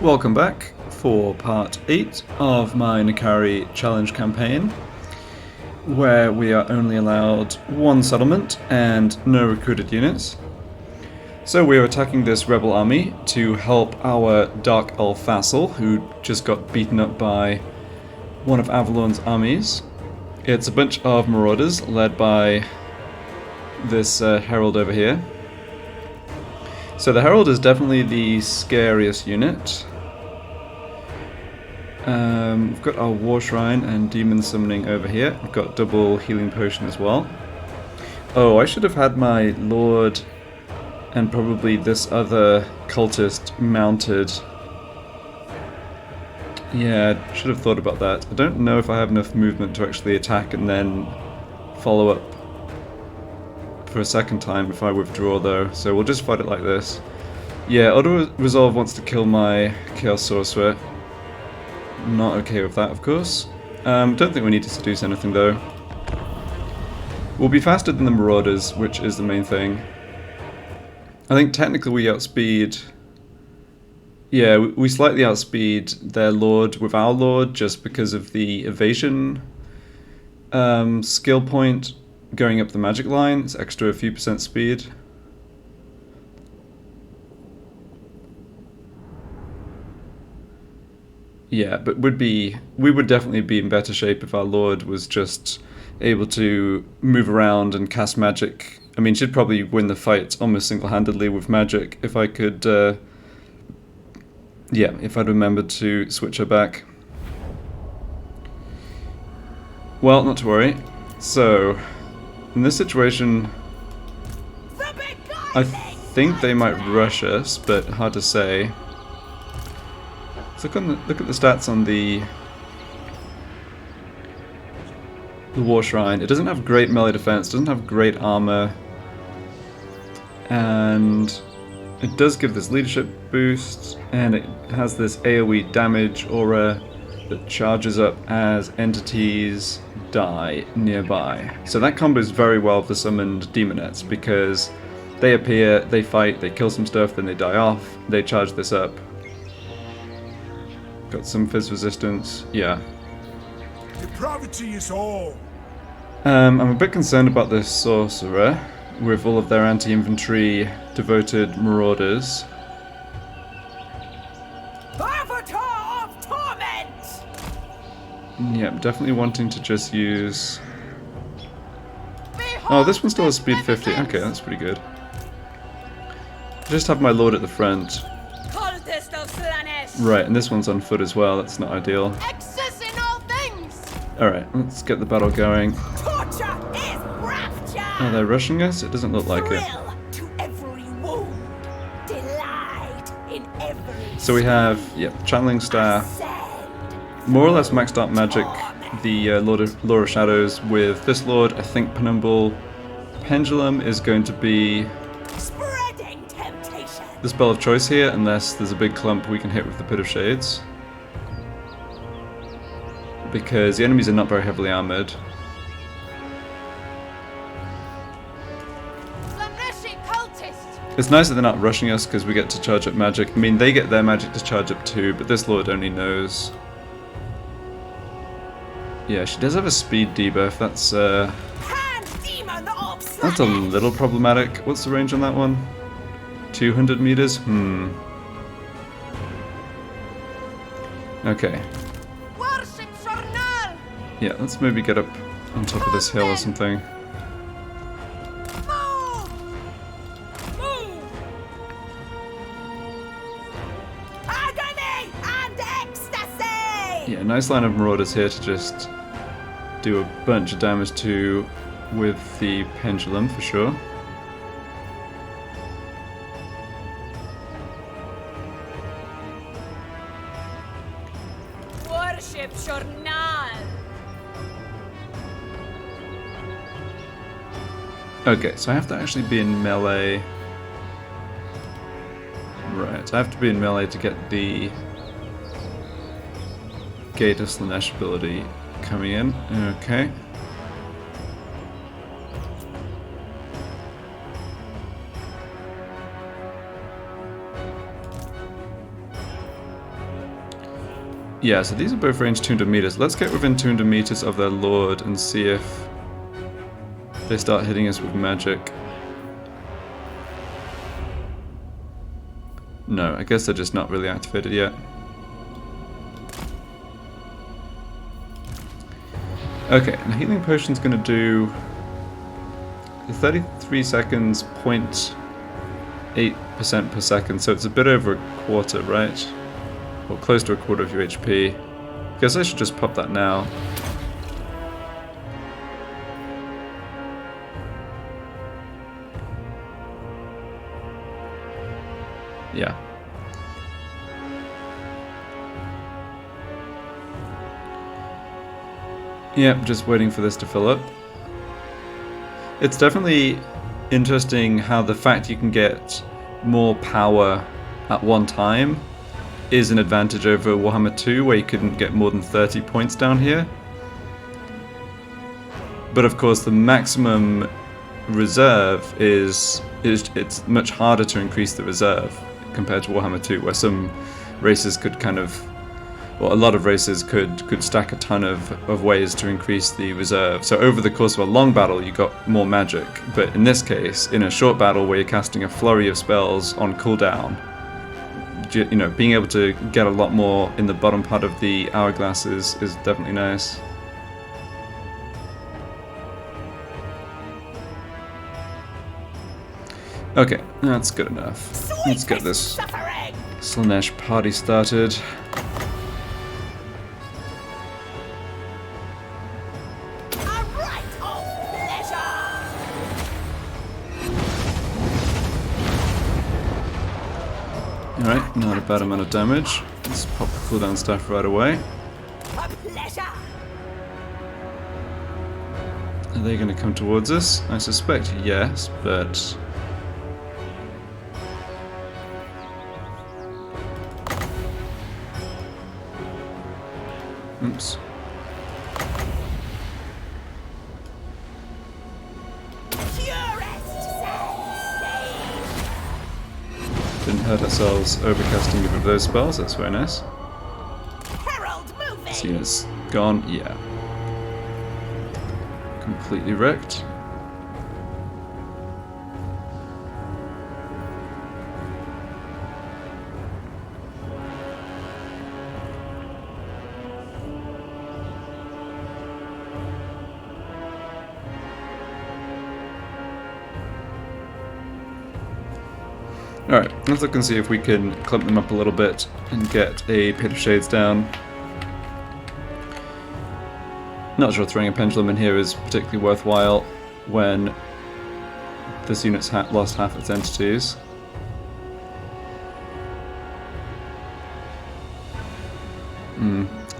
Welcome back for part 8 of my Nikari challenge campaign, where we are only allowed one settlement and no recruited units. So we are attacking this rebel army to help our Dark Elf vassal, who just got beaten up by one of Avalon's armies. It's a bunch of marauders led by this herald over here. So the herald is definitely the scariest unit. We've got our war shrine and demon summoning over here. We've got double healing potion as well. Oh, I should have had my lord and probably this other cultist mounted. Yeah, I should have thought about that. I don't know if I have enough movement to actually attack and then follow up for a second time if I withdraw though, so we'll just fight it like this. Yeah, auto-resolve wants to kill my Chaos Sorcerer. Not okay with that, of course. Don't think we need to seduce anything though. We'll be faster than the Marauders, which is the main thing. I think technically we outspeed... Yeah, we slightly outspeed their lord with our lord just because of the evasion skill point going up the magic line. It's extra a few percent speed. Yeah, but we would definitely be in better shape if our lord was just able to move around and cast magic. I mean, she'd probably win the fight almost single-handedly with magic if I could, yeah, if I'd remembered to switch her back. Well, not to worry. So, in this situation, I think they might rush us, but hard to say. Look at the stats on the war shrine. It doesn't have great melee defense, doesn't have great armor, and it does give this leadership boost, and it has this AoE damage aura that charges up as entities die nearby. So that combos very well with the summoned demonettes because they appear, they fight, they kill some stuff, then they die off, they charge this up. Got some fizz resistance, yeah. Depravity is all. I'm a bit concerned about this sorcerer with all of their anti-infantry devoted marauders. Avatar of torment! Yeah, I'm definitely wanting to just use... Oh, this one still has speed 50. Okay, that's pretty good. Just have my lord at the front. Seducers of Slaanesh! Right, and this one's on foot as well. That's not ideal. Excess in all things! Alright, let's get the battle going. Torture is rapture! Are they rushing us? It doesn't look like it. Thrill to every wound. Delight in every So we have, channeling staff. sand. More or less maxed out magic. The Lord of Shadows with this lord. I think Penumbral Pendulum is going to be Spreading temptation. the spell of choice here, unless there's a big clump we can hit with the Pit of Shades. Because the enemies are not very heavily armoured. Slaaneshi cultist! It's nice that they're not rushing us because we get to charge up magic. I mean, they get their magic to charge up too, but this lord only knows. Yeah, she does have a speed debuff. That's Demon of that's a Slaanesh! little problematic. What's the range on that one? 200 meters? Okay. Worship Shornal! Yeah, let's maybe get up on top of this hill or something. Move! Move! Agony and ecstasy! Yeah, nice line of marauders here to just do a bunch of damage to with the pendulum for sure. Worship Shornal! Okay, so I have to actually be in melee. Right, I have to be in melee to get the Gate of Slaanesh ability coming in. Okay. Yeah, so these are both range 200 meters. Let's get within 200 meters of their lord and see if they start hitting us with magic. No, I guess they're just not really activated yet. Okay, and healing potion's gonna do 33 seconds, 0.8% per second, so it's a bit over a quarter, right? Or close to a quarter of your HP. Guess I should just pop that now. Yeah. Yep, just waiting for this to fill up. It's definitely interesting how the fact you can get more power at one time is an advantage over Warhammer 2, where you couldn't get more than 30 points down here. But of course the maximum reserve it's much harder to increase the reserve compared to Warhammer 2, where some races could kind of, well, a lot of races could stack a ton of ways to increase the reserve. So over the course of a long battle you got more magic, but in this case, in a short battle where you're casting a flurry of spells on cooldown, you know, being able to get a lot more in the bottom part of the hourglass is definitely nice. Okay, that's good enough. Let's get this Slaanesh party started. Alright, not a bad amount of damage. Let's pop the cooldown staff right away. Are they going to come towards us? I suspect yes, but... Oops. Didn't hurt ourselves overcasting either of those spells, that's very nice. This unit's gone, yeah. Completely wrecked. Alright, let's look and see if we can clump them up a little bit and get a Pit of Shades down. Not sure throwing a pendulum in here is particularly worthwhile when this unit's lost half its entities.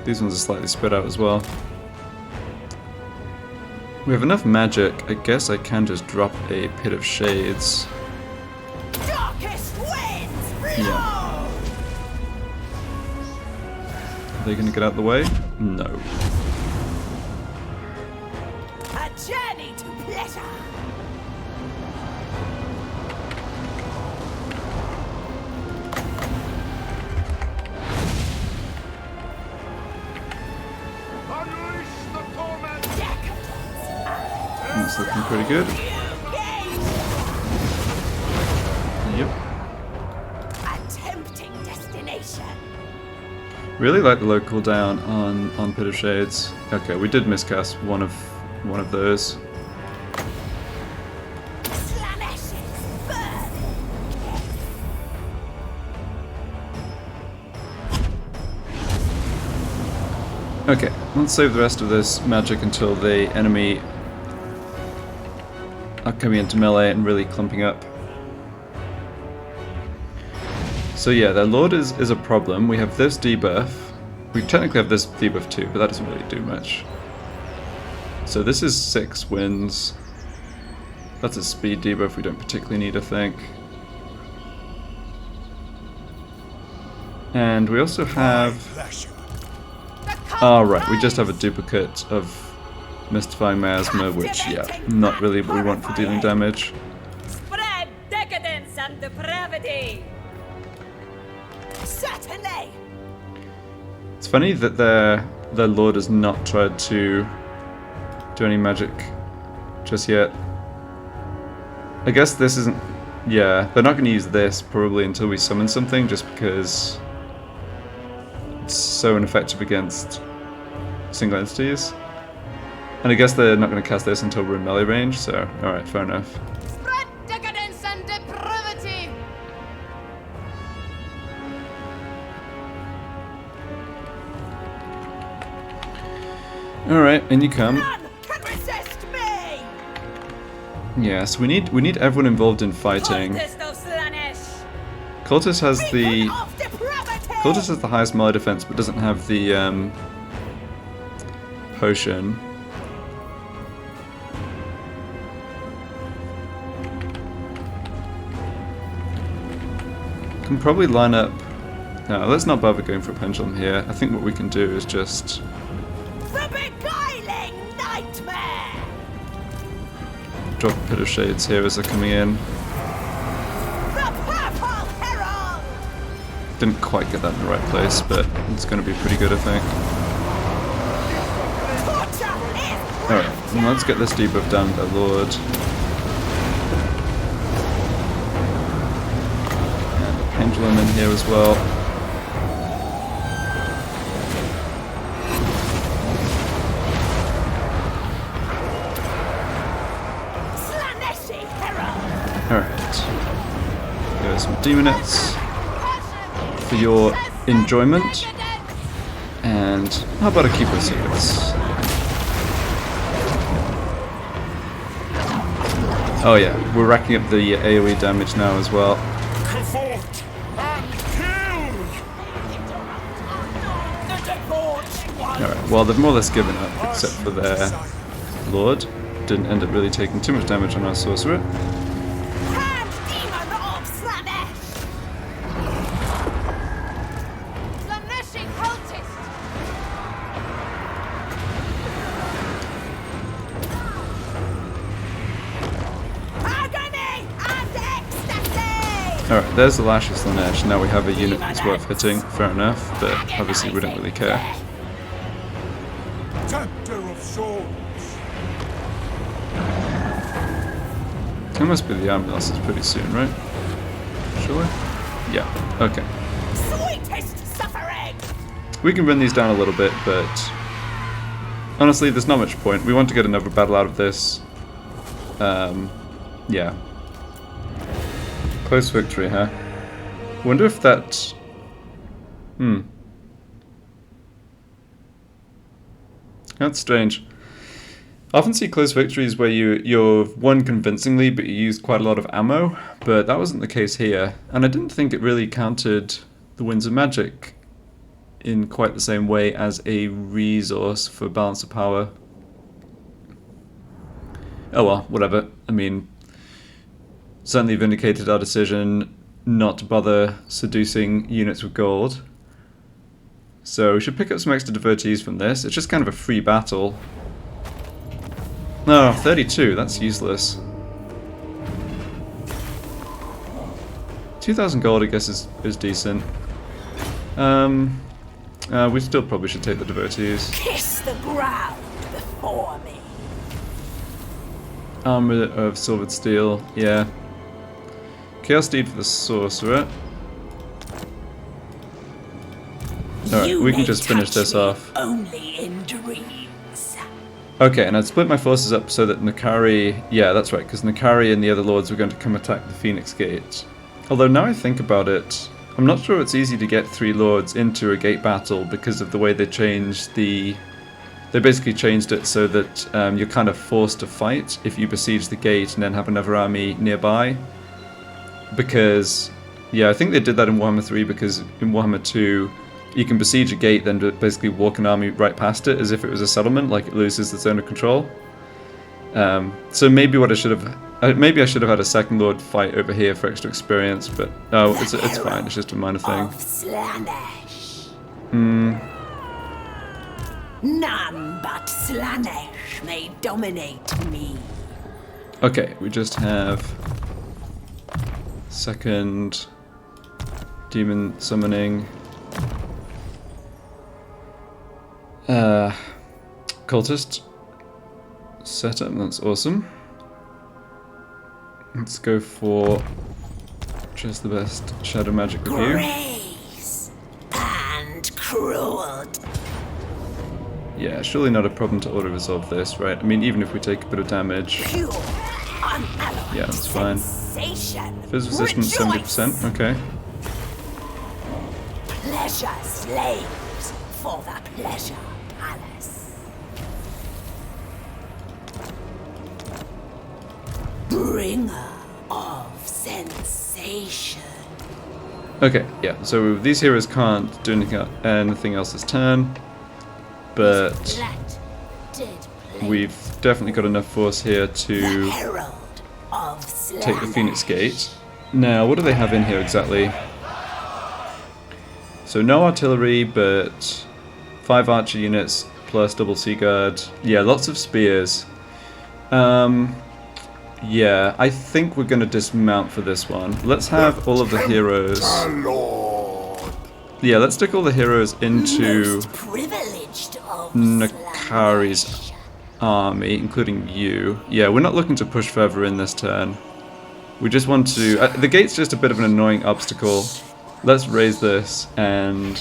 These ones are slightly spread out as well. We have enough magic, I guess I can just drop a Pit of Shades. Yeah. Are they going to get out of the way? No. A journey to pleasure. That's looking pretty good. Yep. Really like the low cooldown on Pit of Shades. Okay, we did miscast one of those. Okay, let's save the rest of this magic until the enemy are coming into melee and really clumping up. So yeah, their lord is a problem. We have this debuff. We technically have this debuff too, but that doesn't really do much. So this is 6 wins. That's a speed debuff we don't particularly need, I think. And we also have... Oh right, we just have a duplicate of Mystifying Miasma, which, yeah, not really what we want for dealing damage. Spread decadence and depravity. Certainly. It's funny that their lord has not tried to do any magic just yet. I guess this isn't... Yeah, they're not going to use this probably until we summon something, just because it's so ineffective against single entities. And I guess they're not going to cast this until we're in melee range, so alright, fair enough. Spread decadence and depravity. Alright, in you come. None can resist me. Yeah, so we need everyone involved in fighting. Cultists of Slaanesh. Cultist has the... Beacon of depravity. Cultist has the highest melee defense, but doesn't have the potion. Can probably line up... No, let's not bother going for a pendulum here. I think what we can do is just... The beguiling nightmare. drop a pit of shades here as they're coming in. The purple herald. Didn't quite get that in the right place, but it's going to be pretty good, I think. Torture is Alright, well, let's get this debuff down to the Lord. And a pendulum in here as well. Slaaneshi herald. Alright. Here's some demonettes for your enjoyment. And how about a Keeper of Secrets? Oh yeah, we're racking up the AoE damage now as well. Cavort and kill! The debauched one. Alright, well they've more or less given up, except for their Lord. Didn't end up really taking too much damage on our Sorcerer. Hand demon of Slaanesh. Slaaneshi cultist. Agony and ecstasy. Alright, there's the Lash of Slaanesh. Now we have a unit that's worth hitting, fair enough, but obviously we don't really care. Tempter of souls! It must be the army losses pretty soon, right? Surely? Yeah, okay. Sweetest suffering. We can run these down a little bit, but honestly, there's not much point. We want to get another battle out of this. Yeah. Close victory, huh? Wonder if that... That's strange. I often see close victories where you've won convincingly, but you used quite a lot of ammo, but that wasn't the case here. And I didn't think it really counted the Winds of Magic in quite the same way as a resource for balance of power. Oh well, whatever. I mean, certainly vindicated our decision not to bother seducing units with gold. So we should pick up some extra devotees from this. It's just kind of a free battle. No, 32, that's useless. 2,000 gold I guess is decent. We still probably should take the devotees. Kiss the ground before me. Armor of silvered steel, yeah. Chaos Steed for the sorcerer. Alright, we can just finish this off. Only in dreams. Okay, and I'd split my forces up so that Nakari... Yeah, that's right, because Nakari and the other lords were going to come attack the Phoenix Gate. Although now I think about it, I'm not sure it's easy to get 3 lords into a gate battle because of the way they changed the... They basically changed it so that you're kind of forced to fight if you besiege the gate and then have another army nearby. Because, yeah, I think they did that in Warhammer 3 because in Warhammer 2... You can besiege a gate, then basically walk an army right past it as if it was a settlement, like it loses its zone of control. So maybe what I should have, maybe I should have had a second lord fight over here for extra experience, but oh, it's fine. It's just a minor thing. Of Slaanesh. Hmm. None but Slaanesh may dominate me. Okay, we just have second demon summoning. Cultist setup, that's awesome. Let's go for just the best shadow magic with you. Grace and cruelty. Yeah, surely not a problem to auto-resolve this, right? I mean, even if we take a bit of damage. Pure, unalloyed Yeah, that's fine. sensation. Fizz resistance, Rejoice. 70%, okay. Pleasure slaves for the pleasure palace. Bringer of sensation. Okay, yeah, so these heroes can't do anything else this turn, but Let dead play. we've definitely got enough force here The to herald of take the Slaanesh. Phoenix Gate. Now, what do they have in here exactly? So no artillery, but 5 archer units plus double sea guard. Yeah, lots of spears. Yeah, I think we're going to dismount for this one. Let's have all of the heroes. Lord. Yeah, let's stick all the heroes into Most privileged of Nakari's Slaanesh. army, including you. Yeah, we're not looking to push further in this turn. We just want to... the gate's just a bit of an annoying obstacle. Let's raise this, and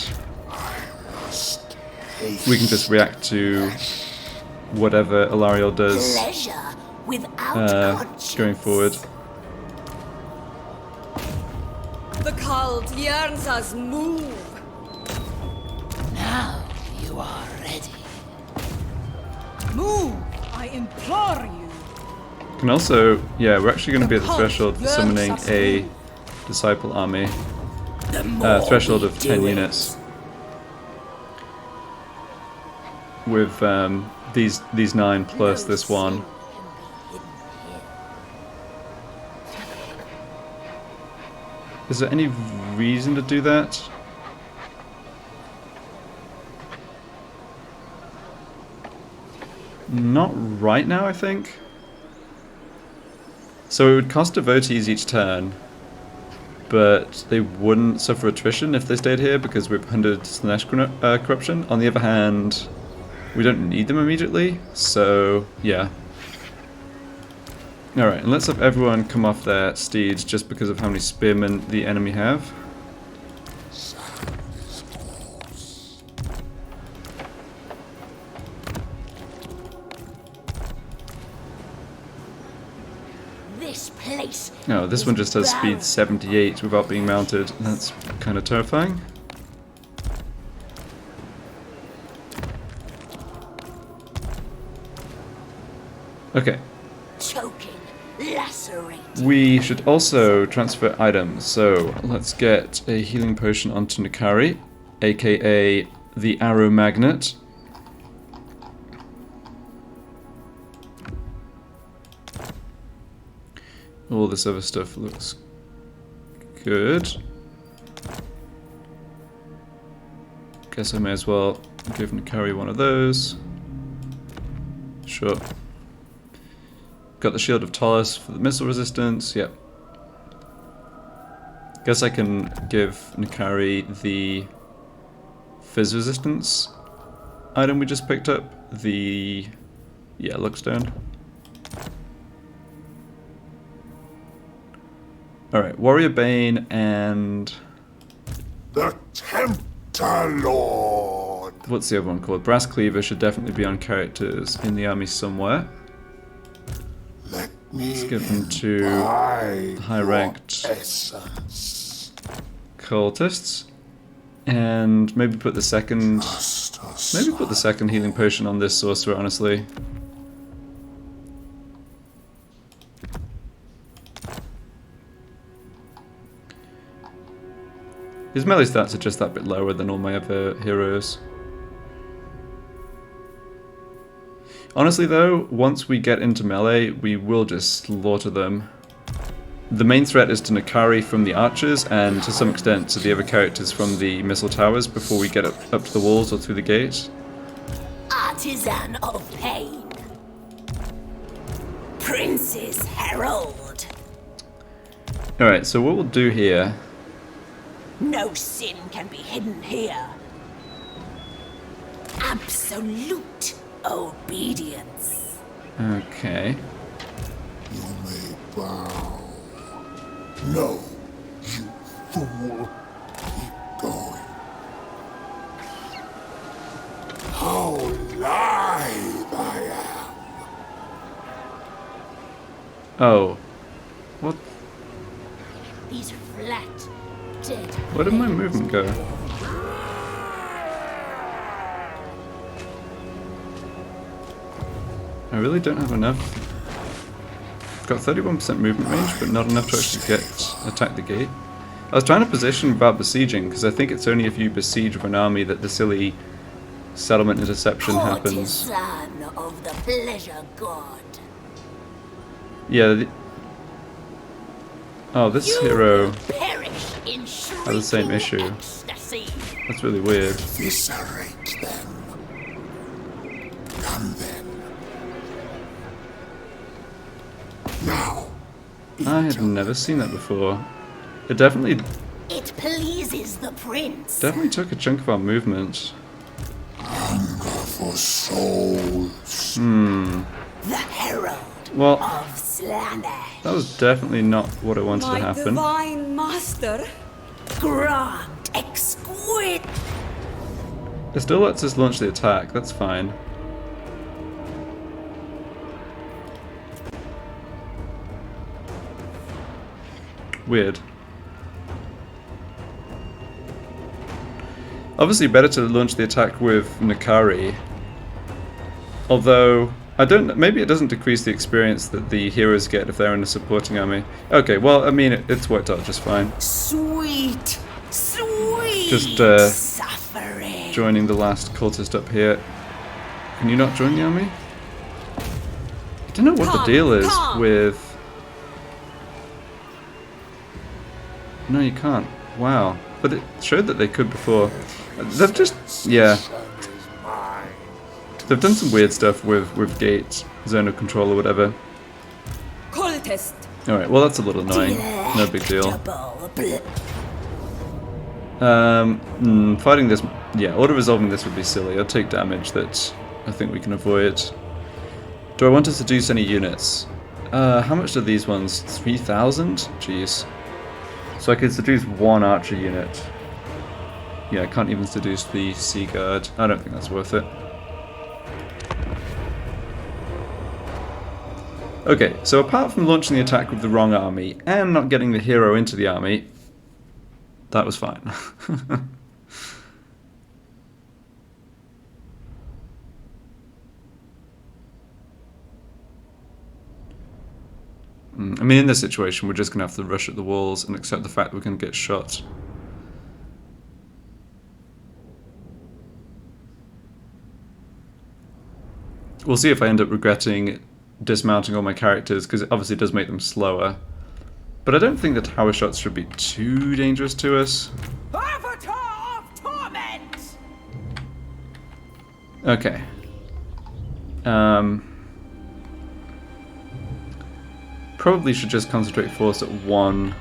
we can just react to whatever Alariel does Pleasure without conscience. going forward. The cult yearns us move. Now you are ready. Move, I implore you. Can also... Yeah, we're actually going to be at the cult threshold for yearns summoning us a move. disciple army. The more Threshold we of do 10 it, units. With these 9 plus this one. Is there any reason to do that? Not right now, I think. So it would cost devotees each turn, but they wouldn't suffer attrition if they stayed here because we've 100 Slaanesh corruption. On the other hand, we don't need them immediately, so yeah. Alright, and let's have everyone come off their steeds just because of how many spearmen the enemy have. This place. No, this is one just has barren. speed 78 without being mounted. That's kind of terrifying. Okay. Choking, lacerating. We should also transfer items, so let's get a healing potion onto Nakari, aka the Arrow Magnet. All this other stuff looks good. Guess I may as well give Nakari one of those. Sure. Got the Shield of Taurus for the missile resistance, yep. Guess I can give Nakari the Fizz resistance item we just picked up. The... yeah, Luckstone. Alright, Warrior Bane and... The Tempter Lord. what's the other one called? Brass Cleaver should definitely be on characters in the army somewhere. Let me Let's give them to imbibe high-ranked your essence. cultists. And maybe put the second... maybe put the second healing potion on this sorcerer, honestly. His melee stats are just that bit lower than all my other heroes. Honestly though, once we get into melee, we will just slaughter them. The main threat is to Nakari from the archers, and to some extent to the other characters from the missile towers before we get up to the walls or through the gate. Artisan of pain. Prince's herald. Alright, so what we'll do here... No sin can be hidden here. Absolute obedience. Okay. You may bow. No, you fool. Keep going. How live I am. Oh. What? These flat, dead. Where did my movement go? I really don't have enough. Got 31% movement range, but not enough to actually attack the gate. I was trying to position without besieging, because I think it's only if you besiege with an army that the silly settlement interception happens. Courtesan of the pleasure god. Yeah. Oh, this You hero will perish in has the same shrieking issue. ecstasy. That's really weird. Eviscerate them. Come then. Now. I had never seen that before. It definitely It pleases the prince. took a chunk of our movement. Hunger for souls. The herald Well, of Slaanesh. that was definitely not what I wanted to My happen. divine master. Grant exquisite. It still lets us launch the attack, that's fine. Weird. Obviously better to launch the attack with Nakari. Although, I don't, maybe it doesn't decrease the experience that the heroes get if they're in a supporting army. Okay, well, I mean, it's worked out just fine. Sweet, sweet Just, suffering. Joining the last cultist up here. Can you not join the army? I don't know what the Come, deal is come. with... No, you can't. Wow. But it showed that they could before. They've just... Yeah. They've done some weird stuff with gate, zone of control or whatever. Cultist. Alright, well that's a little annoying. No big deal. Delectable. Fighting this... Yeah, auto-resolving this would be silly. I'd take damage that I think we can avoid. Do I want to seduce any units? How much are these ones? 3,000? Jeez. So I could seduce one archer unit. Yeah, I can't even seduce the Sea Guard. I don't think that's worth it. Okay, so apart from launching the attack with the wrong army and not getting the hero into the army, that was fine. I mean, in this situation, we're just going to have to rush at the walls and accept the fact we're going to get shot. We'll see if I end up regretting dismounting all my characters, because it obviously does make them slower. But I don't think the tower shots should be too dangerous to us. Avatar of torment. Okay. Probably should just concentrate force at one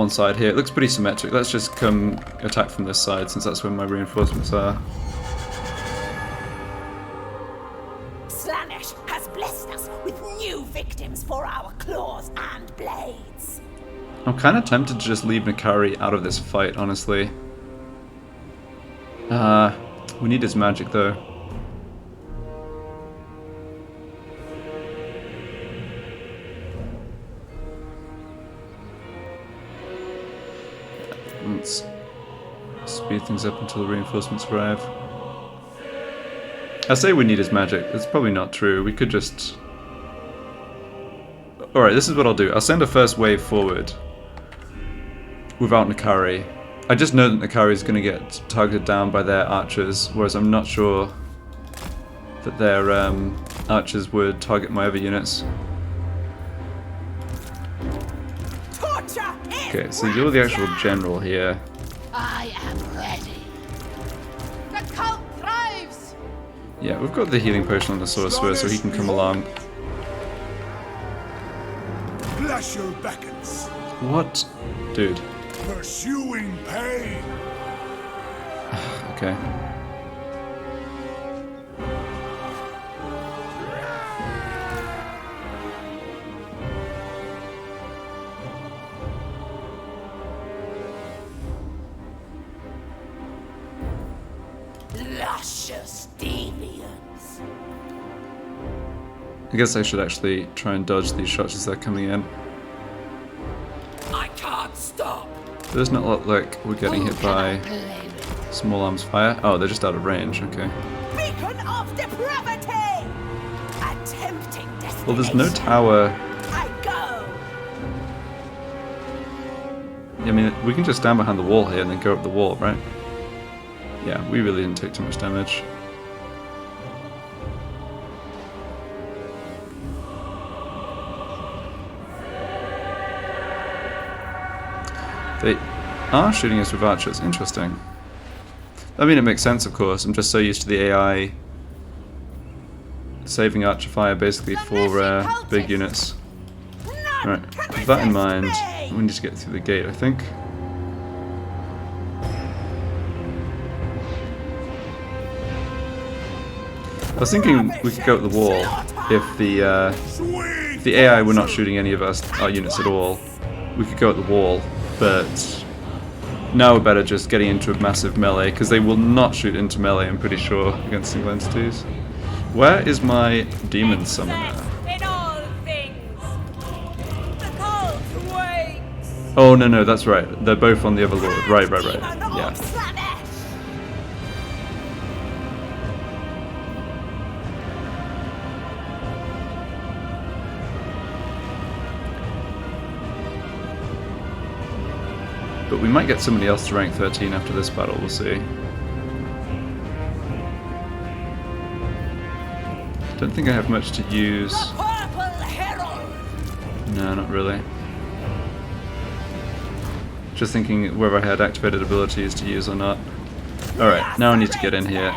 side here. It looks pretty symmetric. Let's just come attack from this side, since that's where my reinforcements are. Slaanesh has blessed us with new victims for our claws and blades. I'm kind of tempted to just leave Nakari out of this fight, honestly. We need his magic, though. Let's speed things up until the reinforcements arrive. I say we need his magic. That's probably not true. We could just... Alright, this is what I'll do. I'll send a first wave forward without Nakari. I just know that Nakari is going to get targeted down by their archers, whereas I'm not sure that their archers would target my other units. Okay, so you're the actual general here. I am ready. The cult thrives. Yeah, we've got the healing potion on the sorcerer, so he can come along. Pleasure beckons. What? Dude. Pursuing pain. Okay. I guess I should actually try and dodge these shots as they're coming in. I can't stop. There's not look like we're getting hit by small arms fire. Oh, they're just out of range, okay. Beacon of depravity! A tempting destination. Well, there's no tower. I go! I mean, we can just stand behind the wall here and then go up the wall, right? Yeah, we really didn't take too much damage. They are shooting us with archers. Interesting. I mean, it makes sense, of course. I'm just so used to the AI saving archer fire basically for big units. Right, with that in mind, we need to get through the gate, I think. I was thinking we could go up the wall if the AI were not shooting any of our units at all. We could go at the wall, but now we're better just getting into a massive melee, because they will not shoot into melee, I'm pretty sure, against single entities. Where is my demon summoner? In all things. The cult waits. Oh, no, that's right. They're both on the other lord. Right. Yeah. But we might get somebody else to rank 13 after this battle, we'll see. Don't think I have much to use. Purple Herald. No, not really. Just thinking whether I had activated abilities to use or not. Alright, now I need to get in here.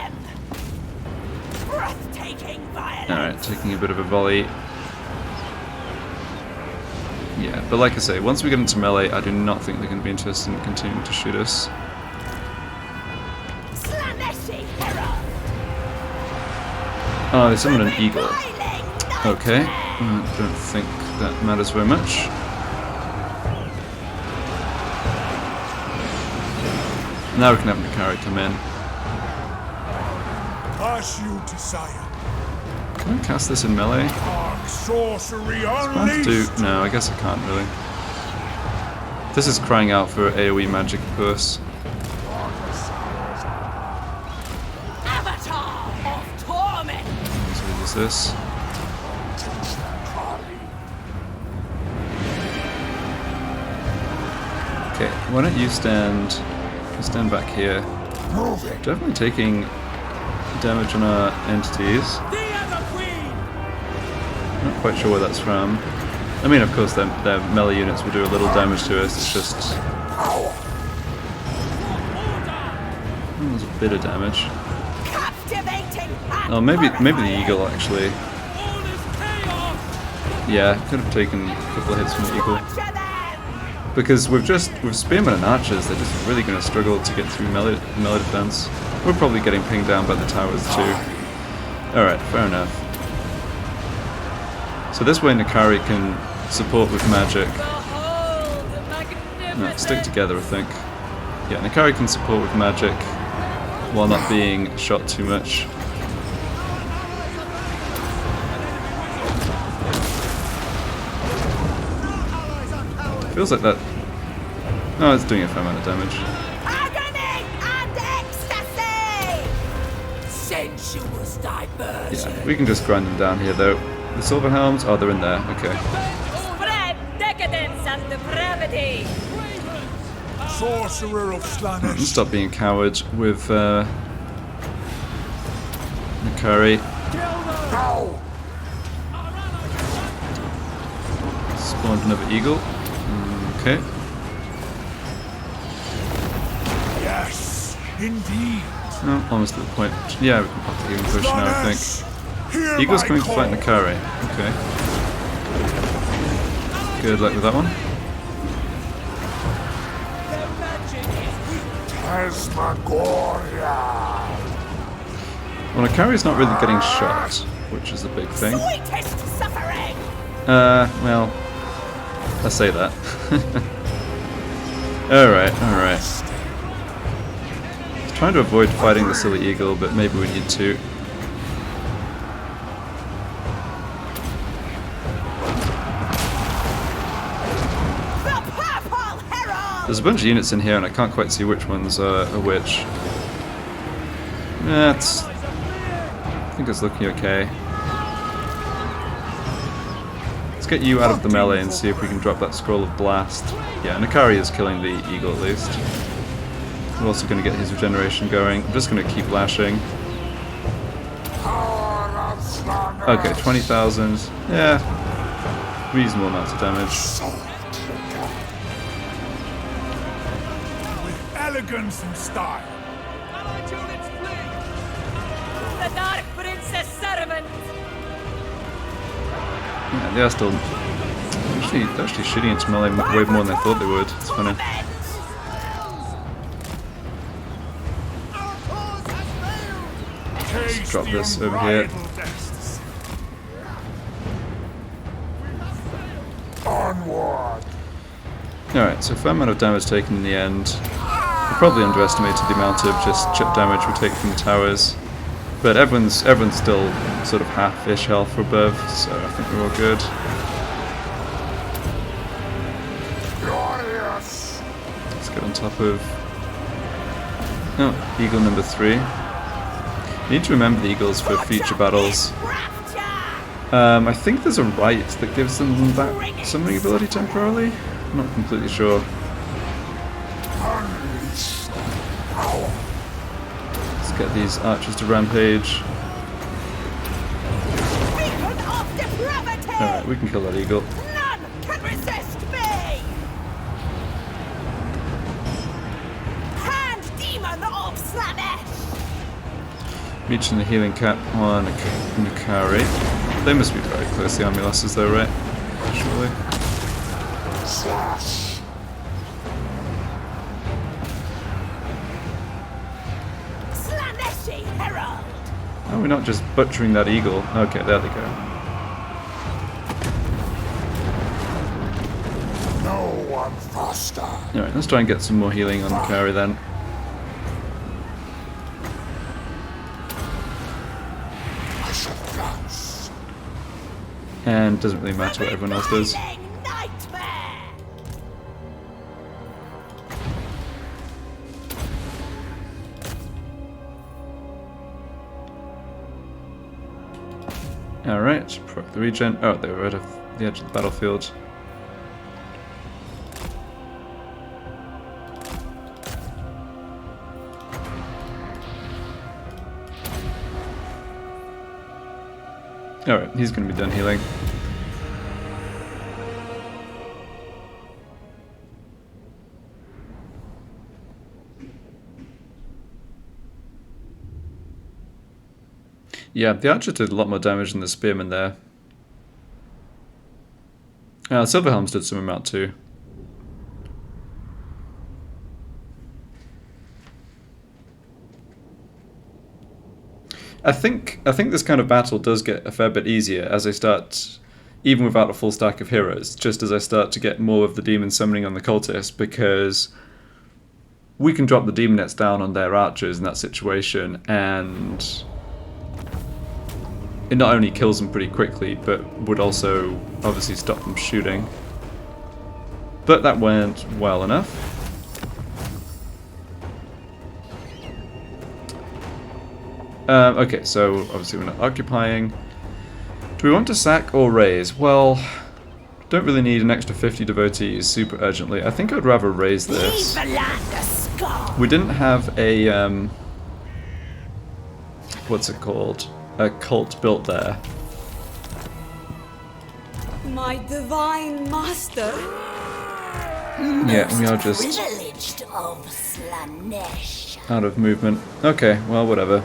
Breathtaking violence. Alright, taking a bit of a volley. Yeah, but like I say, once we get into melee, I do not think they're going to be interested in continuing to shoot us. Slaanesh Herald. Oh, they summoned an eagle. Okay, don't think that matters very much. Now we can have Nakari come in. Pass you to sire. Can I cast this in melee? Dark sorcery I have to do... unleashed. No, I guess I can't really. This is crying out for AoE magic, of course. Avatar of torment. So we use this. Okay, why don't you stand back here. Move it. Definitely taking damage on our entities. Not quite sure where that's from. I mean, of course, their melee units will do a little damage to us. It's just... there's a bit of damage. Captivating. Oh, maybe the eagle, actually. Yeah, could have taken a couple of hits from the eagle. Because with spearmen and archers, they're just really going to struggle to get through melee defense. We're probably getting pinged down by the towers too. Alright, fair enough. So this way Nakari can support with magic. No, stick together, I think. Yeah, Nakari can support with magic while not being shot too much. Feels like that... No, it's doing a fair amount of damage. Agony and ecstasy. Sensuous diversion. Yeah, we can just grind them down here though. The silver helms? Oh, they're in there. Okay. Spread decadence and depravity. Sorcerer of Slaanesh. Stop being a coward with Nakari. Now. Spawned another eagle. Okay. Yes, indeed. No, almost at the point. Yeah, we can pop the healing push now, I think. Hear Eagle's my coming to call. fight Nakari. Okay. Good luck with that one. Tasmagoria. Well, Nakari's not really getting shot, which is a big thing. Sweetest suffering. Well, I say that. Alright. Trying to avoid fighting the silly eagle, but maybe we need to. There's a bunch of units in here and I can't quite see which ones are which. Yeah, I think it's looking okay. Let's get you out of the melee and see if we can drop that Scroll of Blast. Yeah, Nakari is killing the eagle at least. We're also going to get his regeneration going. I'm just going to keep lashing. Okay, 20,000. Yeah, reasonable amounts of damage. With elegance and style. The Dark Princess servant. Yeah, they are still they're actually shooting into melee way more than I thought they would. It's funny. Let's drop this over here. Onward. Alright, so fair amount of damage taken in the end. We probably underestimated the amount of just chip damage we take from the towers. But everyone's still sort of half-ish health or above, so I think we're all good. Glorious. Let's get on top of... Oh, Eagle number 3. You need to remember the Eagles for future battles. I think there's a right that gives them that summoning ability temporarily. I'm not completely sure. Let's get these archers to rampage. Alright, we can kill that eagle. None can resist me! Hand demon of Slaanesh! Reaching the healing cap on Nakari. They must be very close, the army losses though, right? Surely. Slash. Slaaneshi herald! Oh, we're not just butchering that eagle. Okay, there they go. No one faster. Alright, let's try and get some more healing on Nakari then. I shall dance. And doesn't really matter what everyone else does. Nightmare! Alright, proc the regen. Oh, they were right off the edge of the battlefield. Alright, he's going to be done healing. Yeah, the archer did a lot more damage than the spearman there. Silverhelms did some amount too. I think this kind of battle does get a fair bit easier as I start, even without a full stack of heroes, just as I start to get more of the demon summoning on the cultists, because we can drop the demonettes down on their archers in that situation, and it not only kills them pretty quickly, but would also obviously stop them shooting. But that went well enough. Okay, so obviously we're not occupying. Do we want to sack or raise? Well, don't really need an extra 50 devotees super urgently. I think I'd rather raise this. Leave the land a scar! We didn't have a, what's it called? A cult built there. My divine master. Yeah, we are just Privileged of Slaanesh. out of movement. Okay, well, whatever.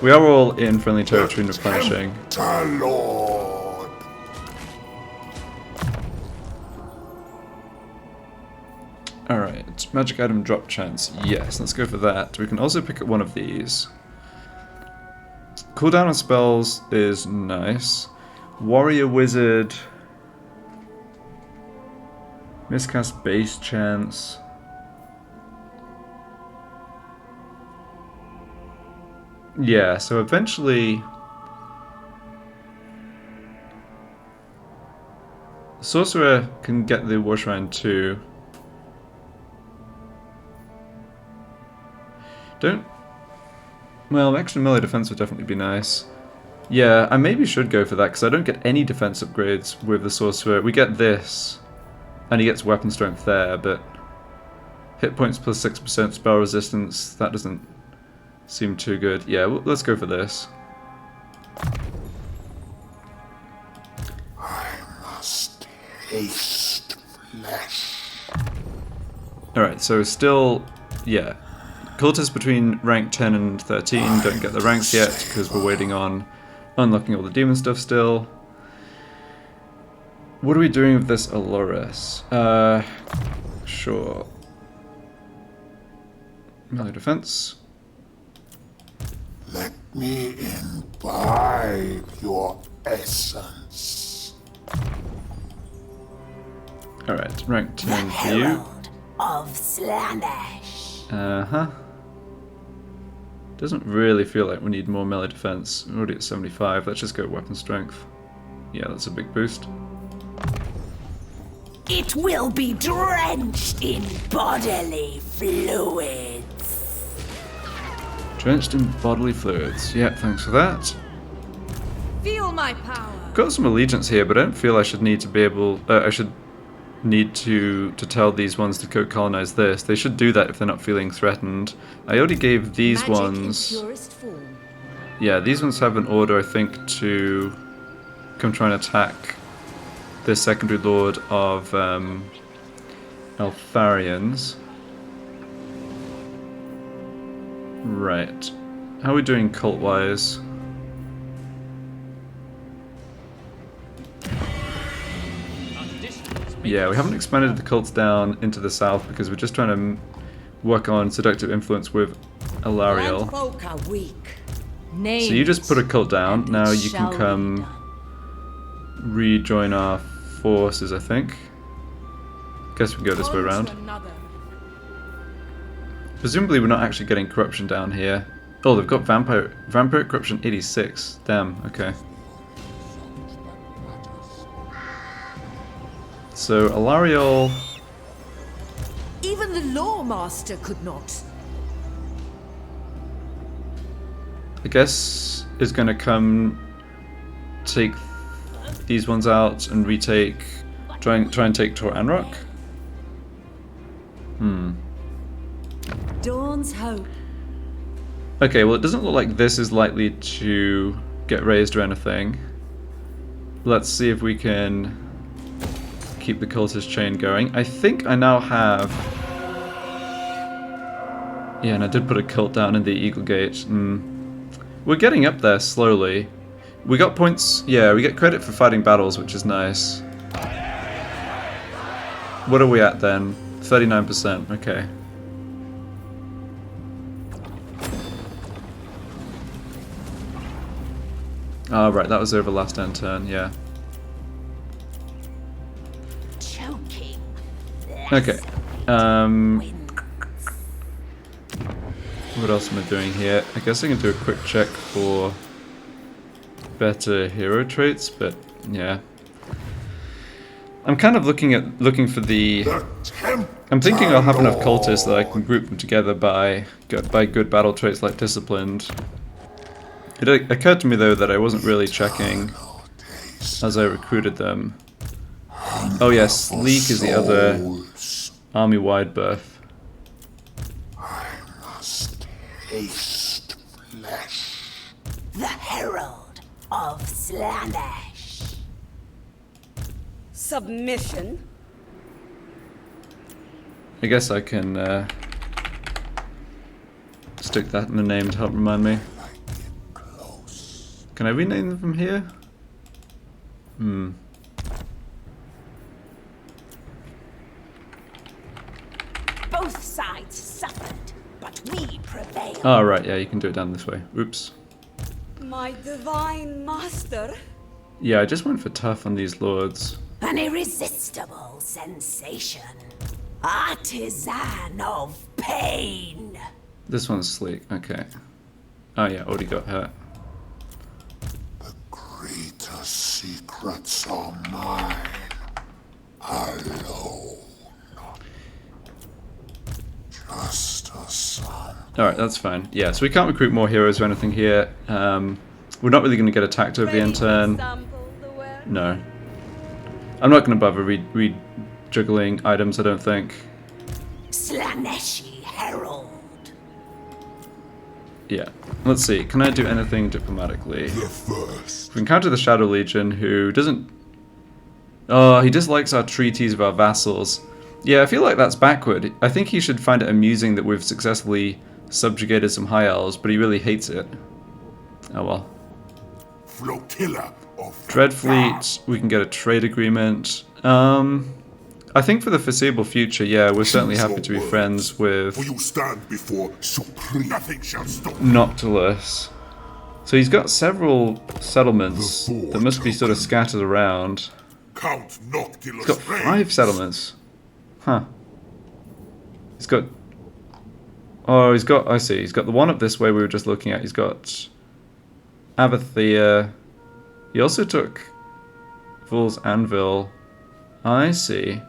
We are all in friendly territory and replenishing. Lord. Alright, magic item drop chance. Yes, let's go for that. We can also pick up one of these. Cooldown on spells is nice. Warrior Wizard. Miscast base chance. Yeah, so eventually Sorcerer can get the War Shrine too. Don't... Well, extra melee defense would definitely be nice. Yeah, I maybe should go for that, because I don't get any defense upgrades with the Sorcerer. We get this, and he gets weapon strength there, but hit points plus 6% spell resistance, that doesn't seem too good. Yeah, well, let's go for this. I must taste flesh. Alright, so still, yeah. Cultists between rank 10 and 13 don't get the ranks yet, because we're waiting on unlocking all the demon stuff still. What are we doing with this Alores? Sure. Melee defense. Let me imbibe your essence. Alright, rank 10 The for you. Herald of Slaanesh. Uh-huh. Doesn't really feel like we need more melee defense. We're already at 75. Let's just go weapon strength. Yeah, that's a big boost. It will be drenched in bodily fluids. Drenched in bodily fluids. Yeah, thanks for that. Feel my power. Got some allegiance here, but I don't feel I should need to be able. I should need to tell these ones to go colonize this. They should do that if they're not feeling threatened. I already gave these Magic ones. in purest form. Yeah, these ones have an order, I think, to come try and attack this secondary lord of Eltharians. Right. How are we doing cult-wise? Yeah, we haven't expanded the cults down into the south because we're just trying to work on seductive influence with Alariel. Folk are weak. So you just put a cult down. Now you can come rejoin our forces, I think. Guess we can go this way around. Presumably we're not actually getting corruption down here. Oh, they've got vampire corruption 86. Damn, okay. So Alariel, Even the Lawmaster could not. I guess, is going to come take these ones out and retake, try and take Tor Anrock. Dawn's hope. Okay, well it doesn't look like this is likely to get raised or anything. Let's see if we can keep the cultist chain going. I think I now have... Yeah, and I did put a cult down in the Eagle Gate. We're getting up there slowly. We got points... Yeah, we get credit for fighting battles, which is nice. What are we at then? 39%, okay. Oh, right, that was over last end turn, yeah. Choking. Okay. What else am I doing here? I guess I can do a quick check for better hero traits, but yeah. I'm kind of looking for the... I'm thinking I'll have enough cultists that I can group them together by good battle traits like disciplined. It occurred to me though that I wasn't really checking as I recruited them. Oh yes, Sleek is the other army-wide buff. I must taste flesh. The Herald of Slaanesh. Submission. I guess I can stick that in the name to help remind me. Can I rename them from here? Both sides suffered, but we prevailed. Oh right, yeah, you can do it down this way. Oops. My divine master. Yeah, I just went for tough on these lords. An irresistible sensation. Artisan of pain. This one's Sleek, okay. Oh yeah, already got hurt. The greater secrets are mine alone. Just a son Alright, that's fine. Yeah, so we can't recruit more heroes or anything here. We're not really going to get attacked over the end turn. No. I'm not going to bother juggling items, I don't think. Slaaneshi Herald. Yeah. Let's see. Can I do anything diplomatically? The first. We encounter the Shadow Legion, who doesn't... Oh, he dislikes our treaties with our vassals. Yeah, I feel like that's backward. I think he should find it amusing that we've successfully subjugated some High Elves, but he really hates it. Oh well. Flotilla of Dread Fleet, we can get a trade agreement. I think for the foreseeable future, yeah, we're certainly happy to be friends with For you stand before supreme. Nothing shall stop. Noctilus. So he's got several settlements that must be sort of scattered around. Count Noctilus. He's got 5 settlements. Huh. He's got... Oh, he's got... I see. He's got the one up this way we were just looking at. He's got Abathea. He also took Fool's Anvil. I see.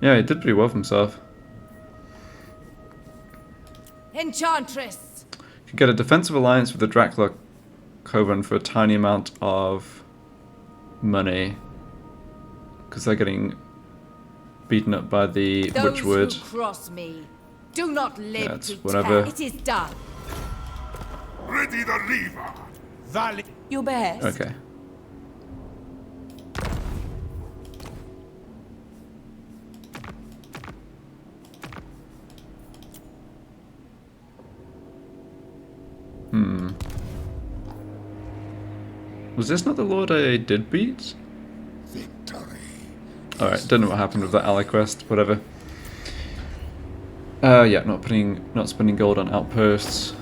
Yeah, he did pretty well for himself. Enchantress! You can get a defensive alliance with the Dracula Coven for a tiny amount of money. Because they're getting beaten up by the Those Witchwood. who cross me, do not live That's to whatever. tell. It is done. Ready the lever. Valley. Your behest. Okay. Was this not the lord I did beat? Victory. Alright, don't know what happened with that ally quest, whatever. Yeah, not spending gold on outposts.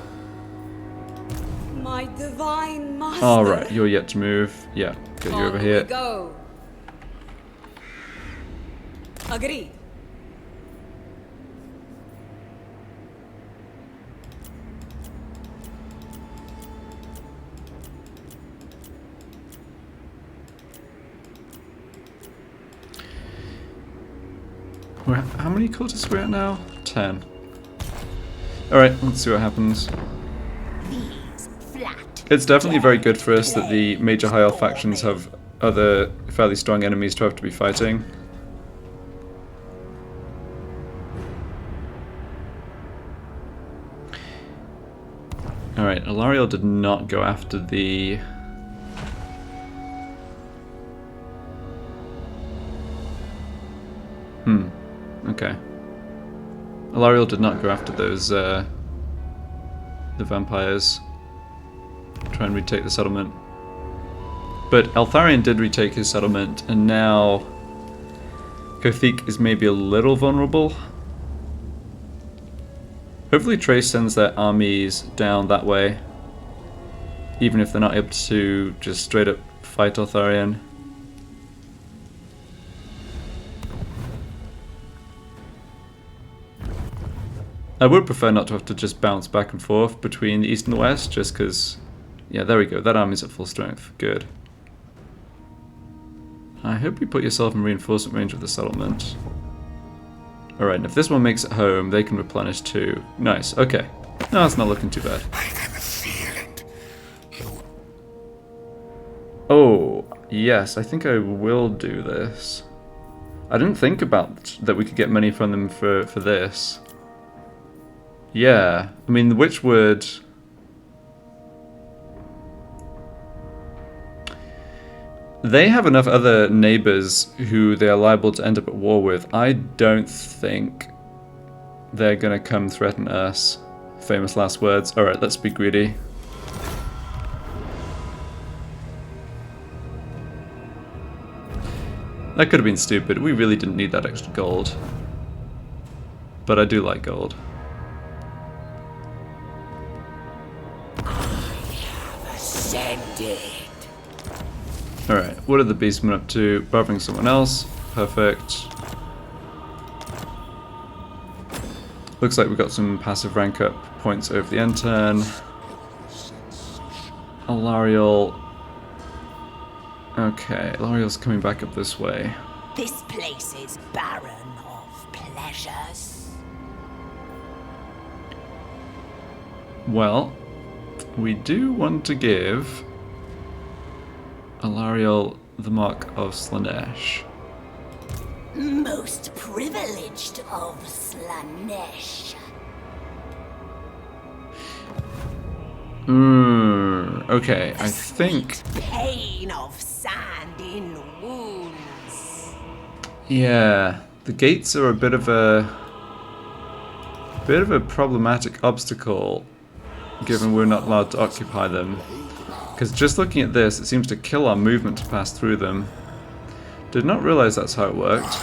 My divine master. Alright, you're yet to move. Yeah, get you over On here. we go. Agreed. How many cultists are we at now? 10. Alright, let's see what happens. These flat. It's definitely very good for us that the major high elf factions have other fairly strong enemies to have to be fighting. Alright, Alariel did not go after the... Okay. Alariel did not go after those, the vampires. Try and retake the settlement. But Eltharion did retake his settlement, and now Kothic is maybe a little vulnerable. Hopefully Trace sends their armies down that way, even if they're not able to just straight up fight Eltharion. I would prefer not to have to just bounce back and forth between the east and the west, just because... Yeah, there we go. That army's at full strength. Good. I hope you put yourself in reinforcement range with the settlement. Alright, and if this one makes it home, they can replenish too. Nice, okay. No, it's not looking too bad. I can feel it. Oh, yes, I think I will do this. I didn't think about that we could get money from them for this. Yeah, I mean, the Witchwood... They have enough other neighbors who they are liable to end up at war with. I don't think they're gonna come threaten us. Famous last words. Alright, let's be greedy. That could have been stupid. We really didn't need that extra gold. But I do like gold. Ascended. Alright, what are the beastmen up to? Bothering someone else. Perfect. Looks like we got some passive rank up points over the end turn. Alariel. Okay, Alariel's coming back up this way. This place is barren of pleasures. Well, we do want to give Alariel the Mark of Slaanesh. Most privileged of Slaanesh. Okay, I think... Pain of sand in wounds. Yeah, the gates are a bit of a problematic obstacle, given we're not allowed to occupy them. Because just looking at this, it seems to kill our movement to pass through them. Did not realize that's how it worked.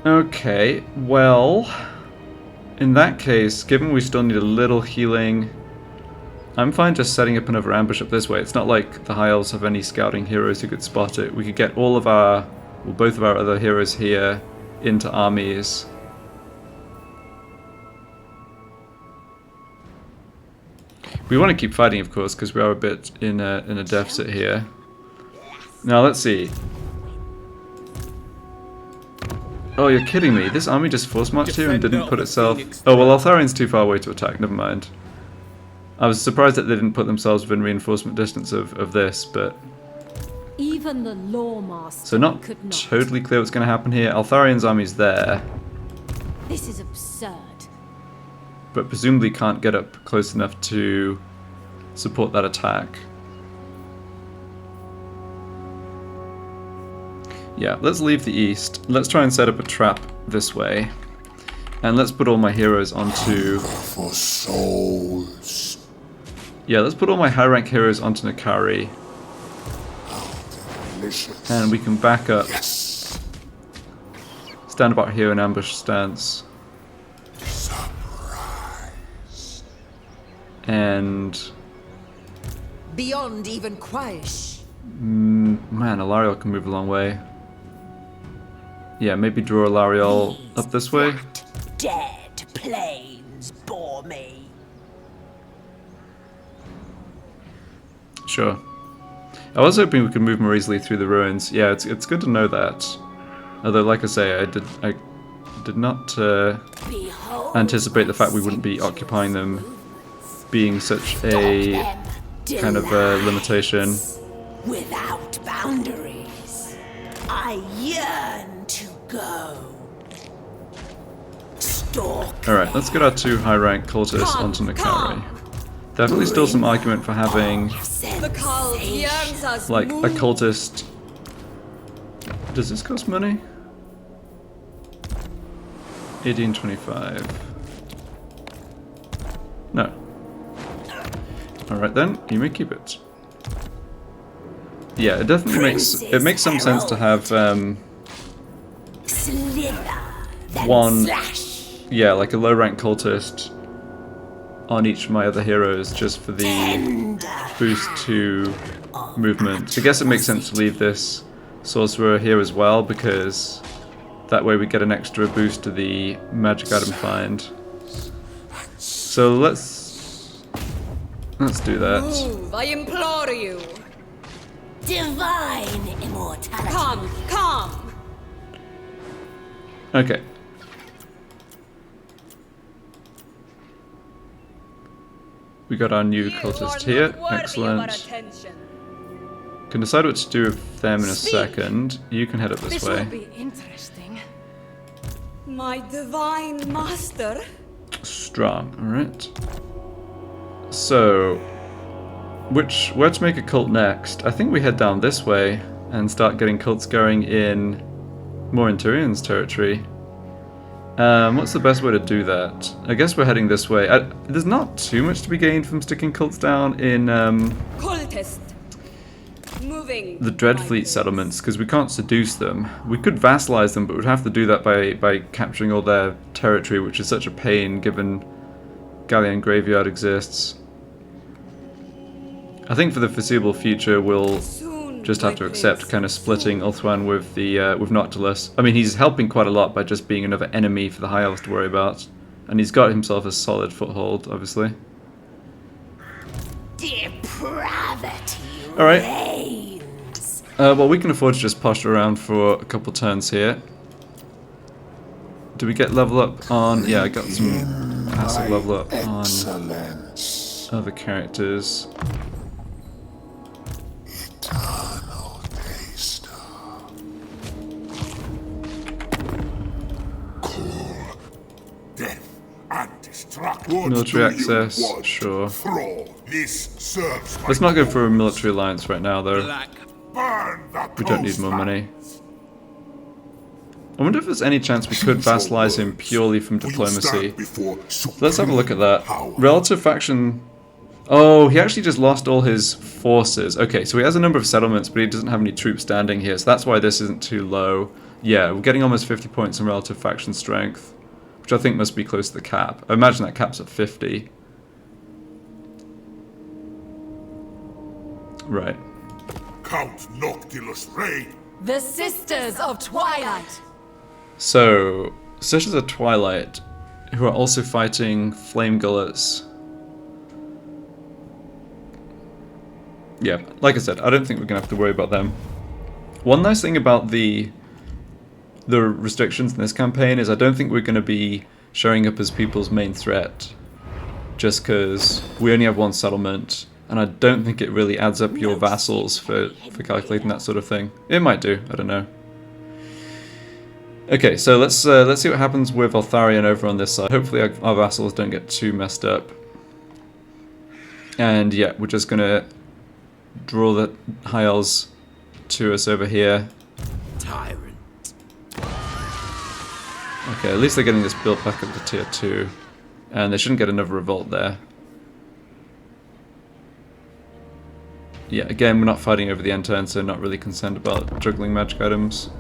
Okay, well, in that case, given we still need a little healing, I'm fine just setting up another ambush up this way. It's not like the High Elves have any scouting heroes who could spot it. We could get all of our, well, both of our other heroes here into armies. We want to keep fighting, of course, because we are a bit in a deficit here. Now, let's see. Oh, you're kidding me. This army just force marched here and didn't put itself... Oh, well, Altharian's too far away to attack. Never mind. I was surprised that they didn't put themselves within reinforcement distance of this, but... Even the Lawmaster So not could not. totally clear what's going to happen here. Altharian's army's there, This is absurd. but presumably can't get up close enough to support that attack. Yeah, let's leave the east. Let's try and set up a trap this way. And let's put all my heroes onto... For souls. Yeah, let's put all my high rank heroes onto Nakari. Delicious. And we can back up. Yes. Stand about here in ambush stance. Surprise. And... Beyond even Quaish. man, Alariel can move a long way. Yeah, maybe draw Alariel up this way. Dead plains bore me. Sure. I was hoping we could move more easily through the ruins. Yeah, it's good to know that. Although, like I say, I did not Behold anticipate the fact we wouldn't be occupying them being such a kind of limitation. Without boundaries, I yearn to go. Stalk. Alright, let's get our two high-rank cultists onto Nakari. Definitely still some argument for having, The cult yearns us like, a move. cultist... Does this cost money? 1825. No. Alright then, you may keep it. Yeah, it definitely makes some sense to have Slither, then one, slash. yeah, like a low rank cultist on each of my other heroes just for the boost to movement. I guess it makes sense to leave this sorcerer here as well, because that way we get an extra boost to the magic item find. So let's do that. Move, I implore you. Divine immortality. Come. Okay. We got our new cultist here. Excellent. Can decide what to do with them in a second. You can head up this way. Be interesting. My divine master. Strong, alright. So, where to make a cult next? I think we head down this way and start getting cults going in more in Tyrion's territory. What's the best way to do that? I guess we're heading this way. There's not too much to be gained from sticking cults down in Cultist. Moving. the Dreadfleet settlements, because we can't seduce them. We could vassalize them, but we'd have to do that by capturing all their territory, which is such a pain given Galleon Graveyard exists. I think for the foreseeable future we'll Soon, just have my to accept prince. kind of splitting Ulthuan with the with Noctilus. I mean, he's helping quite a lot by just being another enemy for the High Elves to worry about, and he's got himself a solid foothold, obviously. Depravity All right. reigns. Well, we can afford to just posture around for a couple turns here. Do we get level up on? Yeah, I got some massive level up on Excellence. other characters. Eternal taster. Cool. Death and destruction. Military access, sure. Thrall. This serves Let's not go for a military alliance right now, though. Burn the We don't need more money. I wonder if there's any chance we could vassalize him purely from diplomacy. Let's have a look at that. Relative faction... Oh, he actually just lost all his forces. Okay, so he has a number of settlements, but he doesn't have any troops standing here, so that's why this isn't too low. Yeah, we're getting almost 50 points in relative faction strength, which I think must be close to the cap. I imagine that cap's at 50. Right. Count Noctilus Reign. The Sisters of Twilight. So, Sisters of Twilight, who are also fighting Flame Gullets. Yeah, like I said, I don't think we're going to have to worry about them. One nice thing about the restrictions in this campaign is I don't think we're going to be showing up as people's main threat. Just because we only have one settlement, and I don't think it really adds up your vassals for calculating that sort of thing. It might do, I don't know. Okay, so let's see what happens with Altharion over on this side. Hopefully our vassals don't get too messed up. And yeah, we're just gonna draw the High Elves to us over here. Tyrant. Okay, at least they're getting this built back up to tier 2. And they shouldn't get another revolt there. Yeah, again, we're not fighting over the end turn, so not really concerned about juggling magic items.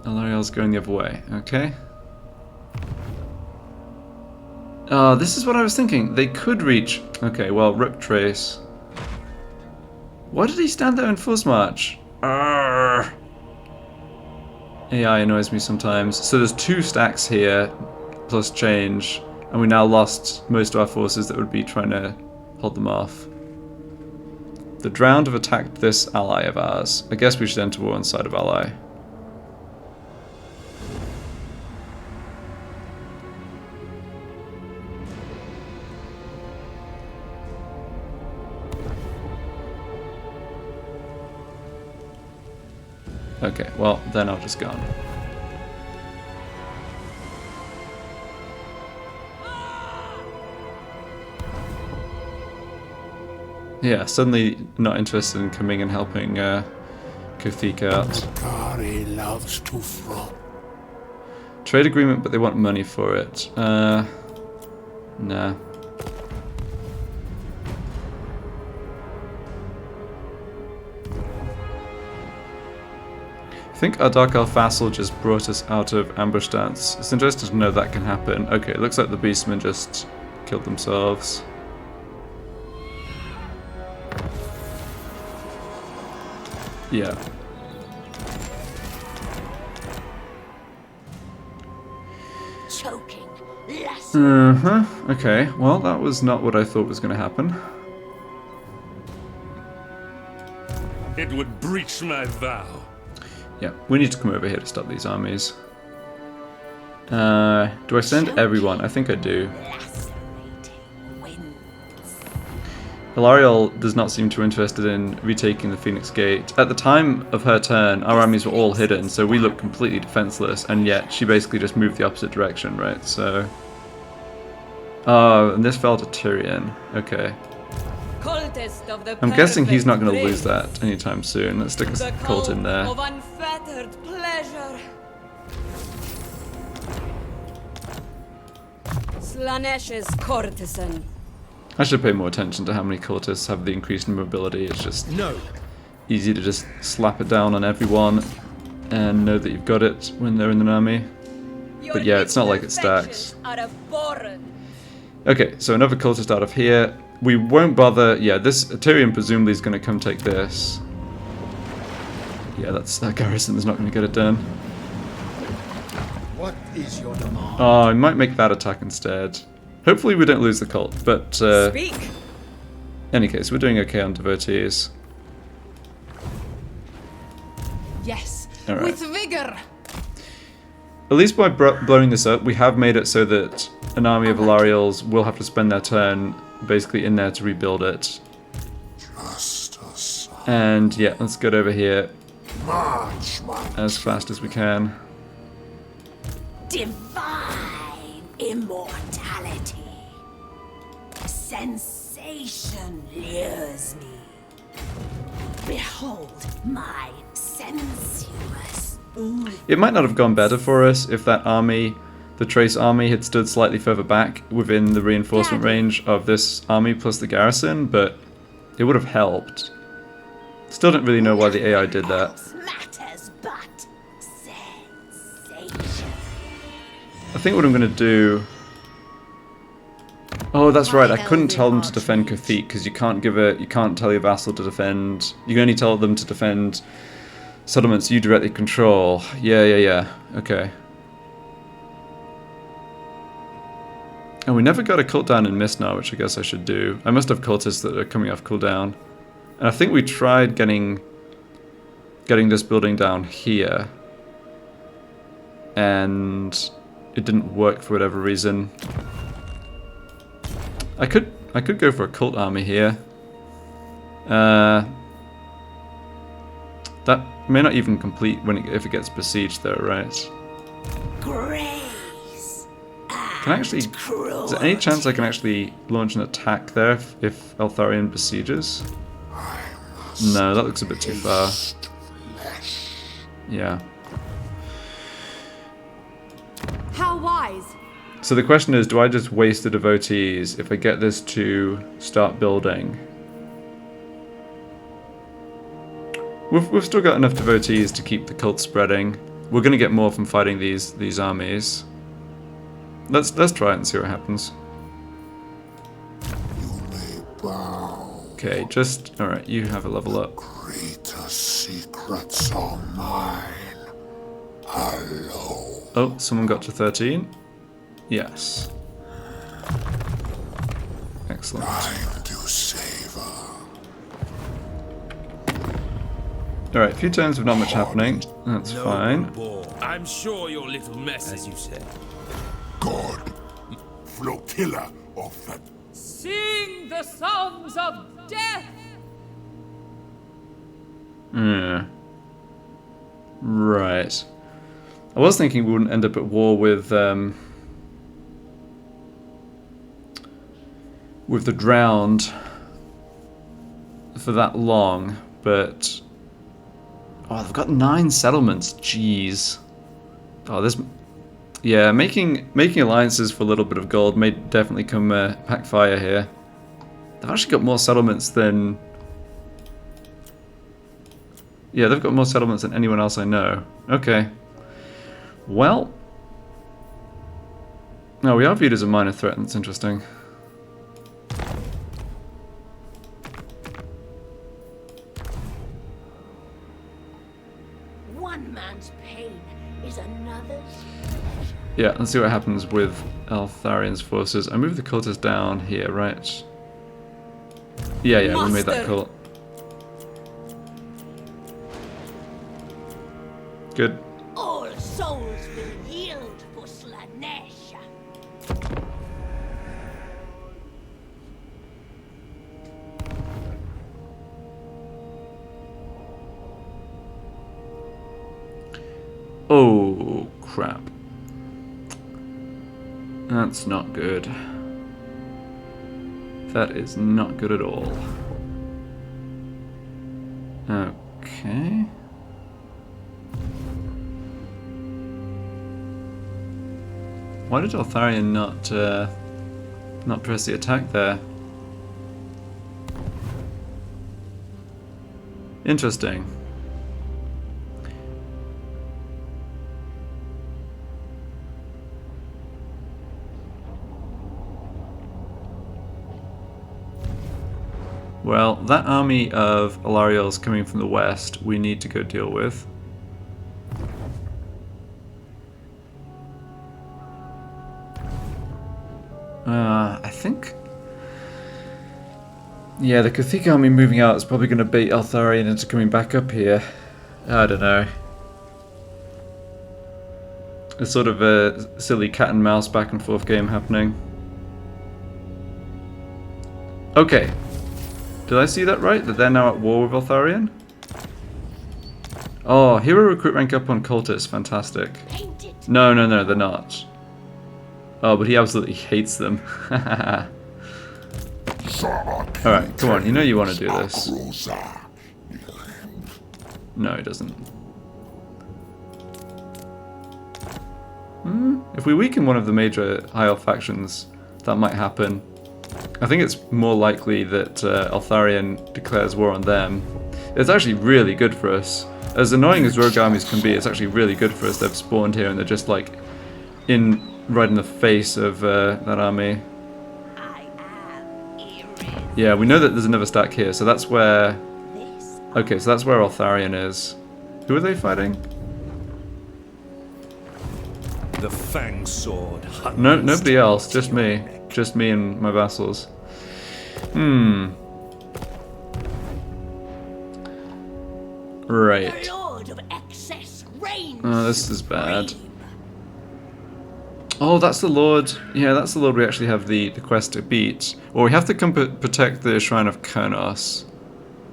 Alariel's going the other way, okay. This is what I was thinking. They could reach... Okay, well, Rip Trace. Why did he stand there in force march? Arrgh. AI annoys me sometimes. So there's 2 stacks here, plus change, and we now lost most of our forces that would be trying to hold them off. The Drowned have attacked this ally of ours. I guess we should enter war inside of ally. Okay, well, then I'll just go on. Yeah, suddenly not interested in coming and helping Kothika out. Kari loves to frolic. Trade agreement, but they want money for it. Nah. I think our Dark Elf vassal just brought us out of ambush stance. It's interesting to know that can happen. Okay, it looks like the beastmen just killed themselves. Yeah. Choking. Less. Okay, well, that was not what I thought was going to happen. It would breach my vow. Yeah, we need to come over here to stop these armies. Do I send everyone? I think I do. Lacerating winds. Hilariel does not seem too interested in retaking the Phoenix Gate. At the time of her turn, our armies were all hidden, so we looked completely defenseless, and yet she basically just moved the opposite direction, right? So... Oh, and this fell to Tyrion. Okay. Cultist of the I'm guessing he's not going to perfect lose that anytime soon. Let's stick The a cult in there. Of unfettered pleasure. Slaanesh's courtesan. I should pay more attention to how many cultists have the increased mobility. It's just easy to just slap it down on everyone and know that you've got it when they're in an army. But yeah, it's not like it stacks. Okay, so another cultist out of here. We won't bother. Yeah, this Tyrion presumably is going to come take this. Yeah, that garrison is not going to get it done. What is your demand? Oh, I might make that attack instead. Hopefully we don't lose the cult, but Speak. in any case, we're doing okay on devotees. Yes, All right. with vigor. At least by blowing this up, we have made it so that an army of Alarials will have to spend their turn basically in there to rebuild it. Justice. And yeah, let's get over here March, my as fast as we can. Divine immortality. Sensation lures me. Behold my sensuous. It might not have gone better for us if that army, the Trace army, had stood slightly further back within the reinforcement range of this army plus the garrison, but it would have helped. Still don't really know why the AI did that. Else matters but sensation. I think what I'm going to do... Oh, that's right. I couldn't tell them to defend Cathete because you can't tell your vassal to defend. You can only tell them to defend settlements you directly control. Yeah. Okay. And we never got a cooldown in Mistnar, which I guess I should do. I must have cultists that are coming off cooldown. And I think we tried getting this building down here. And it didn't work for whatever reason. I could go for a cult army here. That may not even complete if it gets besieged though, right? Grace. Can I actually... Is there any chance I can actually launch an attack there if Eltharion besieges? No, that looks a bit too far. Yeah. How wise. So the question is, do I just waste the devotees if I get this to start building? We've still got enough devotees to keep the cult spreading. We're going to get more from fighting these armies. Let's try it and see what happens. You may bow. Okay, alright, you have a level up. Greater secrets are mine. Hello. Oh, someone got to 13? Yes. Excellent. Time to savor. Alright, a few turns with not much happening. That's fine. I'm sure your little mess, as you said. God. Flotilla of the... Sing the songs of death! Right. I was thinking we wouldn't end up at war with the Drowned for that long, but... Oh, they've got 9 settlements, jeez. Oh, this... Yeah, making alliances for a little bit of gold may definitely come backfire here. They've actually got more settlements than... Yeah, they've got more settlements than anyone else I know. Okay. Well... No, we are viewed as a minor threat, and that's interesting. One man's pain is another's. Yeah, let's see what happens with Eltharion's forces. I moved the cultists down here, right? Yeah, we made that cult. Good. All souls will yield for Slaanesh. Oh, crap. That's not good. That is not good at all. Okay. Why did Eltharion not press the attack there? Interesting. Well, that army of Alarials coming from the west, we need to go deal with. I think... Yeah, the Cathete army moving out is probably going to bait Eltharion into coming back up here. I don't know. It's sort of a silly cat and mouse back and forth game happening. Okay. Did I see that right? That they're now at war with Eltharion? Oh, hero recruit rank up on cultists. Fantastic. No, no, no, they're not. Oh, but he absolutely hates them. Alright, come on. You know you want to do this. No, he doesn't. If we weaken one of the major High Elf factions, that might happen. I think it's more likely that Eltharion declares war on them. It's actually really good for us. As annoying as rogue armies can be, it's actually really good for us. They've spawned here and they're just like right in the face of that army. Yeah, we know that there's another stack here, so that's where... Okay, so that's where Eltharion is. Who are they fighting? The Fang Sword. No, nobody else. Just me. Just me and my vassals. Right. Lord of excess reigns Oh, this is bad. Oh, that's the Lord. Yeah, that's the Lord we actually have the quest to beat. Well, we have to come protect the Shrine of Kurnos.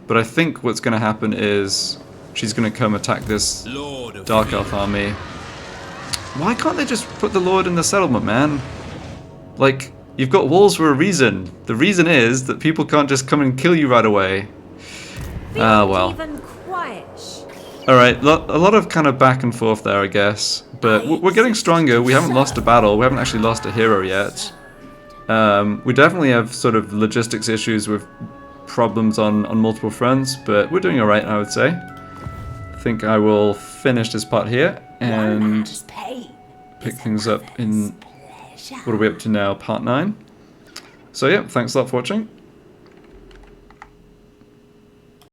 But I think what's going to happen is she's going to come attack this Dark Elf army. Why can't they just put the Lord in the settlement, man? Like, you've got walls for a reason. The reason is that people can't just come and kill you right away. Ah, well. Even quiet. Alright, a lot of kind of back and forth there, I guess. But we're getting stronger. We haven't lost a battle. We haven't actually lost a hero yet. We definitely have sort of logistics issues with problems on multiple fronts, but we're doing alright, I would say. I think I will finish this part here and pick things up in... What are we up to now? Part 9. So yeah, thanks a lot for watching.